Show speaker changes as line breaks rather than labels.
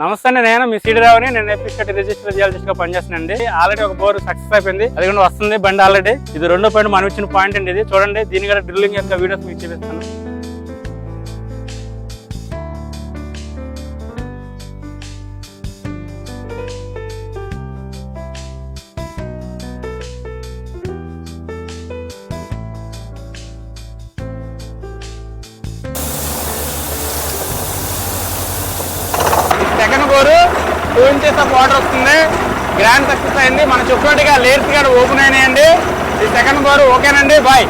నమస్తే అండి, నేను మీ సీడరావుని. నేను ఎపిస్టేట్ రిజిస్టర్ జియాలజిస్ట్ గా పనిచేస్తున్నానండి. ఆల్రెడీ ఒక బోర్ సక్సెస్ అయిపోయింది, అది కూడా వస్తుంది బండి ఆల్రెడీ. ఇది రెండో పాయింట్ మనం ఇచ్చిన పాయింట్ అండి. ఇది చూడండి, దీని కూడా డ్రిల్లింగ్ యొక్క వీడియోస్ మీకు చూపిస్తాను. Second bore 2 inches of water వస్తుంది. గ్రాండ్ సక్సెస్ అయింది. మన చెప్పినట్టుగా లేయర్స్ కూడా ఓపెన్ అయినాయండి. ఈ సెకండ్ బోరు ఓకేనండి. బాయ్.